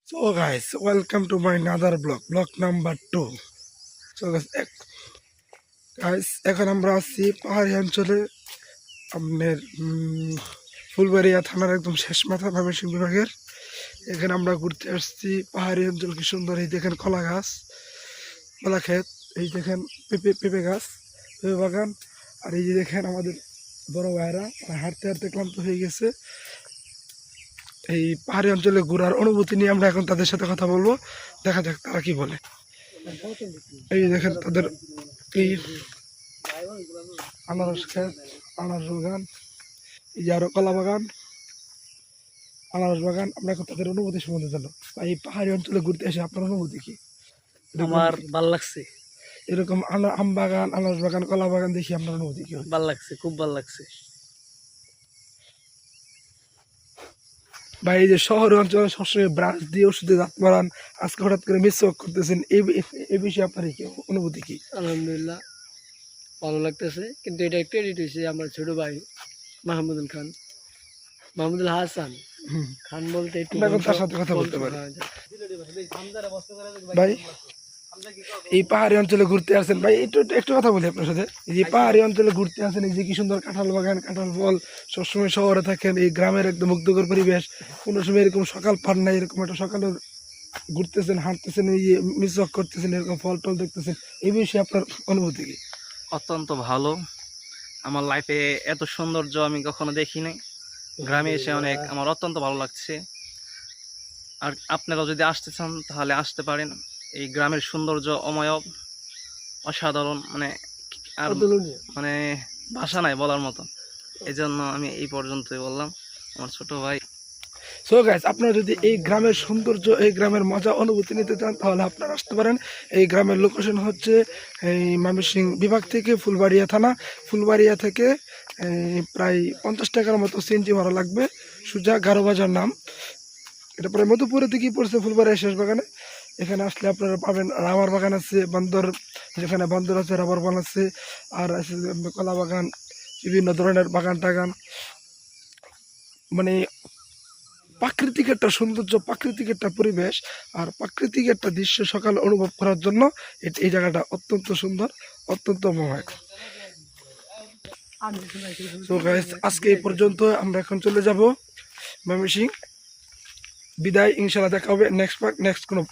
So guys, welcome to my another blog number 2. So guys, এখন আমরা আছি পাহাড়ি অঞ্চলে আপনার ফুলবাড়িয়া থানার একদম শেষ মাথা ময়মনসিংহ বিভাগের। এখানে আমরা ঘুরতে আসছি। পাহাড়ি অঞ্চল কি সুন্দর! এই দেখেন কলা গাছ, কলা ক্ষেত, এই দেখেন পেঁপে গাছ, পেঁপে বাগান। আর এই যে দেখেন আমাদের বড় ভাইরা হাঁটতে হাঁটতে ক্লান্ত হয়ে গেছে। এই পাহাড়ি অঞ্চলে ঘোরার অনুভূতি নিয়ে আমরা এখন তাদের সাথে কথা বলবো। দেখা যাক তারা কি বলে। এই দেখেন তাদের এই আনারস ক্ষেত, আনারস বাগান, এই যে আরো কলা বাগান, আনারস বাগান। আমরা এখন তাদের অনুভূতি সম্বন্ধে জানবো। এই পাহাড়ি অঞ্চলে ঘুরতে এসে আপনার অনুভূতি কি? আমার ভালো লাগছে। এরকম আম বাগান, আনারস বাগান, কলা বাগান দেখি আপনার অনুভূতি কি? ভালো লাগছে, খুব ভালো লাগছে। বা এই যে শহর অঞ্চলে সবসময় ব্রাঞ্চ দিয়ে ওষুধে দাঁত মারান, আজকে হঠাৎ করে মিস করতেছেন, এই বিষয়ে আপনার কি অনুভূতি কি? আলহামদুলিল্লাহ ভালো লাগতেছে, কিন্তু এটা ক্রেডিট হয়েছে আমার ছোট ভাই মাহমুদুল খান, মাহমুদুল হাসান খান বলতে একটু তার সাথে কথা বলতে পারি। ভাই এই পাহাড়ি অঞ্চলে ঘুরতে আসেন, ভাই একটু একটু কথা বলি আপনার সাথে। এই যে পাহাড়ি অঞ্চলে ঘুরতে আসেন, এই যে কি সুন্দর কাঁঠাল বাগান, কাঁঠাল ফল, সবসময় শহরে থাকেন, এই গ্রামের একদম মুগ্ধকর পরিবেশ, কোনো সময় এরকম সকাল পান না, এরকম একটা সকালে ঘুরতেছেন, হাঁটতেছেন, এই যে মিস করতেছেন, এরকম ফল টল দেখতেছেন, এই বিষয়ে আপনার অনুভূতি কি? অত্যন্ত ভালো। আমার লাইফে এত সৌন্দর্য আমি কখনো দেখি নাই। গ্রামে এসে অনেক আমার অত্যন্ত ভালো লাগছে। আর আপনারাও যদি আসতে চান তাহলে আসতে পারেন। এই গ্রামের সৌন্দর্য অমায়ব, অসাধারণ, আর মানে ভাষা নাই বলার মতো। এই জন্য আমি এই পর্যন্তই বললাম। আমার ছোট ভাই। সো গাইস, আপনারা যদি এই গ্রামের সৌন্দর্য, এই গ্রামের মজা অনুভূতি নিতে চান তাহলে আপনারা আসতে পারেন। এই গ্রামের লোকেশন হচ্ছে এই ময়মনসিংহ বিভাগ থেকে ফুলবাড়িয়া থানা। ফুলবাড়িয়া থেকে প্রায় 50 টাকার মতো সিএনজি ভাড়া লাগবে। সুজা গারো বাজার নাম। এটা প্রায় মধুপুরের দিকেই পড়ছে, ফুলবাড়িয়া শেষ বাগানে। এখানে আসলে আপনারা পাবেন রাবার বাগান আছে, বন্দর, যেখানে বন্দর আছে, রাবার বাগান আছে, আর আছে কলা বাগান, বিভিন্ন ধরনের বাগান টাগান। মানে প্রাকৃতিক একটা সৌন্দর্য, প্রাকৃতিক একটা পরিবেশ আর প্রাকৃতিক একটা দৃশ্য সকাল অনুভব করার জন্য এই জায়গাটা অত্যন্ত সুন্দর, অত্যন্ত মোহক। তো গাইস, আজকে এই পর্যন্ত। আমরা এখন চলে যাব ময়মনসিংহ। বিদায়, ইনশাআল্লাহ দেখা হবে নেক্সট কোনো